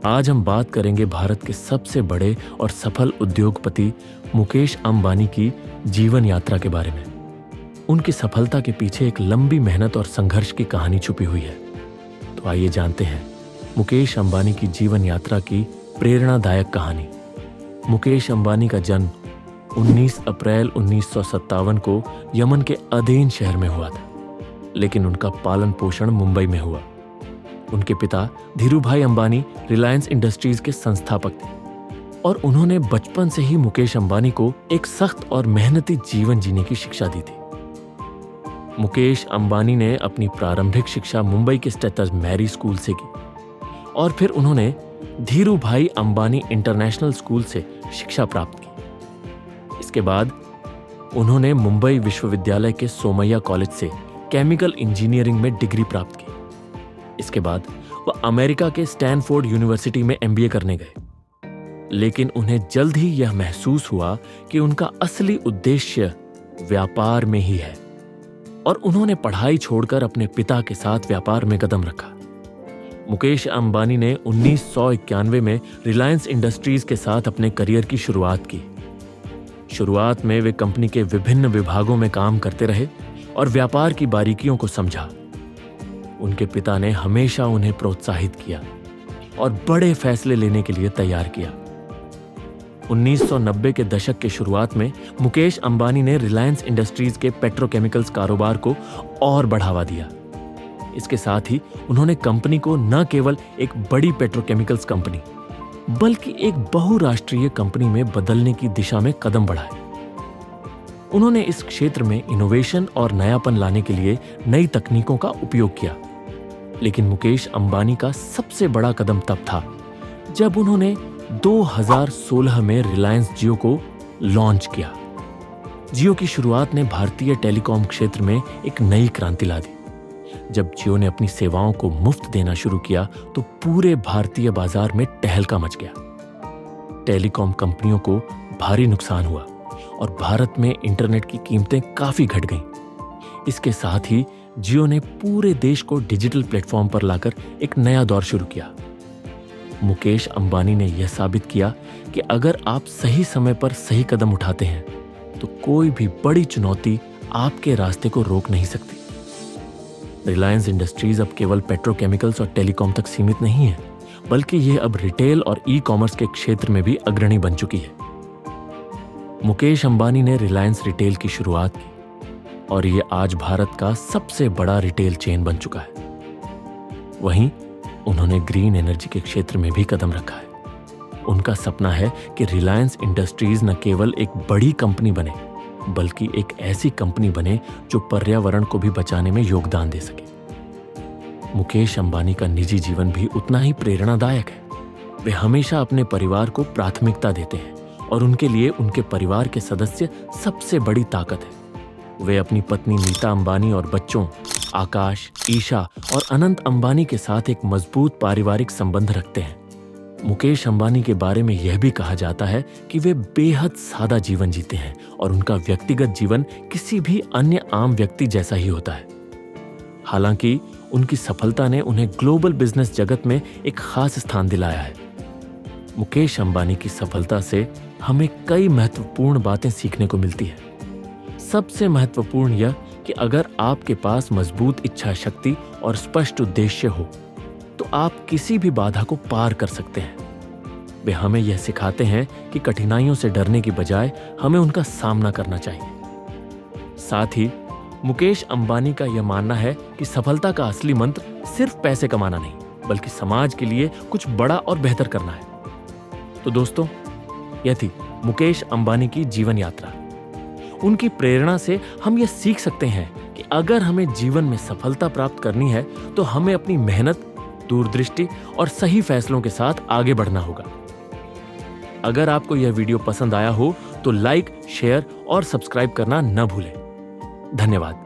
आज हम बात करेंगे भारत के सबसे बड़े और सफल उद्योगपति मुकेश अंबानी की जीवन यात्रा के बारे में। उनकी सफलता के पीछे एक लंबी मेहनत और संघर्ष की कहानी छुपी हुई है। तो आइए जानते हैं मुकेश अंबानी की जीवन यात्रा की प्रेरणादायक कहानी। मुकेश अंबानी का जन्म 19 अप्रैल 1957 को यमन के अदेन शहर में हुआ था, लेकिन उनका पालन पोषण मुंबई में हुआ। उनके पिता धीरूभाई अंबानी रिलायंस इंडस्ट्रीज के संस्थापक थे और उन्होंने बचपन से ही मुकेश अंबानी को एक सख्त और मेहनती जीवन जीने की शिक्षा दी थी। मुकेश अंबानी ने अपनी प्रारंभिक शिक्षा मुंबई के स्टेथर्स मैरी स्कूल से की और फिर उन्होंने धीरूभाई अंबानी इंटरनेशनल स्कूल से शिक्षा प्राप्त की। इसके बाद उन्होंने मुंबई विश्वविद्यालय के सोमैया कॉलेज से केमिकल इंजीनियरिंग में डिग्री प्राप्त की। इसके बाद वह अमेरिका के स्टैनफोर्ड यूनिवर्सिटी में MBA करने गए, लेकिन उन्हें जल्द ही यह महसूस हुआ कि उनका असली उद्देश्य व्यापार में ही है और उन्होंने पढ़ाई छोड़कर अपने पिता के साथ व्यापार में कदम रखा। मुकेश अंबानी ने 1991 में रिलायंस इंडस्ट्रीज के साथ अपने करियर की शुरुआत की। शुरुआत में वे कंपनी के विभिन्न विभागों में काम करते रहे और व्यापार की बारीकियों को समझा। उनके पिता ने हमेशा उन्हें प्रोत्साहित किया और बड़े फैसले लेने के लिए तैयार किया। 1990 के दशक के शुरुआत में मुकेश अंबानी ने रिलायंस इंडस्ट्रीज के पेट्रोकेमिकल्स कारोबार को और बढ़ावा दिया। इसके साथ ही उन्होंने कंपनी को न केवल एक बड़ी पेट्रोकेमिकल्स कंपनी बल्कि एक बहुराष्ट्रीय कंपनी में बदलने की दिशा में कदम बढ़ाए। उन्होंने इस क्षेत्र में इनोवेशन और नयापन लाने के लिए नई तकनीकों का उपयोग किया। लेकिन मुकेश अंबानी का सबसे बड़ा कदम तब था जब उन्होंने 2016 में रिलायंस जियो को लॉन्च किया। जियो की शुरुआत ने भारतीय टेलीकॉम क्षेत्र में एक नई क्रांति ला दी। जब जियो ने अपनी सेवाओं को मुफ्त देना शुरू किया तो पूरे भारतीय बाजार में टहलका मच गया। टेलीकॉम कंपनियों को भारी नुकसान हुआ और भारत में इंटरनेट की कीमतें काफी घट गईं। इसके साथ ही जियो ने पूरे देश को डिजिटल प्लेटफॉर्म पर लाकर एक नया दौर शुरू किया। मुकेश अंबानी ने यह साबित किया कि अगर आप सही समय पर सही कदम उठाते हैं तो कोई भी बड़ी चुनौती आपके रास्ते को रोक नहीं सकती। रिलायंस इंडस्ट्रीज अब केवल पेट्रोकेमिकल्स और टेलीकॉम तक सीमित नहीं है, बल्कि यह अब रिटेल और ई-कॉमर्स के क्षेत्र में भी अग्रणी बन चुकी है। मुकेश अंबानी ने रिलायंस रिटेल की शुरुआत की और यह आज भारत का सबसे बड़ा रिटेल चेन बन चुका है। वहीं उन्होंने ग्रीन एनर्जी के क्षेत्र में भी कदम रखा है। उनका सपना है कि रिलायंस इंडस्ट्रीज न केवल एक बड़ी कंपनी बने बल्कि एक ऐसी कंपनी बने जो पर्यावरण को भी बचाने में योगदान दे सके। मुकेश अंबानी का निजी जीवन भी उतना ही प्रेरणादायक है। वे हमेशा अपने परिवार को प्राथमिकता देते हैं और उनके लिए उनके परिवार के सदस्य सबसे बड़ी ताकत है। वे अपनी पत्नी नीता अंबानी और बच्चों आकाश, ईशा और अनंत अंबानी के साथ एक मजबूत पारिवारिक संबंध रखते हैं। मुकेश अंबानी के बारे में यह भी कहा जाता है कि वे बेहद सादा जीवन जीते हैं और उनका व्यक्तिगत जीवन किसी भी अन्य आम व्यक्ति जैसा ही होता है। हालांकि उनकी सफलता ने उन्हें ग्लोबल बिजनेस जगत में एक खास स्थान दिलाया है। मुकेश अंबानी की सफलता से हमें कई महत्वपूर्ण बातें सीखने को मिलती है। सबसे महत्वपूर्ण यह कि अगर आपके पास मजबूत इच्छा शक्ति और स्पष्ट उद्देश्य हो तो आप किसी भी बाधा को पार कर सकते हैं। वे हमें यह सिखाते हैं कि कठिनाइयों से डरने की बजाय हमें उनका सामना करना चाहिए। साथ ही मुकेश अंबानी का यह मानना है कि सफलता का असली मंत्र सिर्फ पैसे कमाना नहीं बल्कि समाज के लिए कुछ बड़ा और बेहतर करना है। तो दोस्तों, यह थी मुकेश अंबानी की जीवन यात्रा। उनकी प्रेरणा से हम यह सीख सकते हैं कि अगर हमें जीवन में सफलता प्राप्त करनी है तो हमें अपनी मेहनत, दूरदृष्टि और सही फैसलों के साथ आगे बढ़ना होगा। अगर आपको यह वीडियो पसंद आया हो तो लाइक, शेयर और सब्सक्राइब करना न भूलें। धन्यवाद।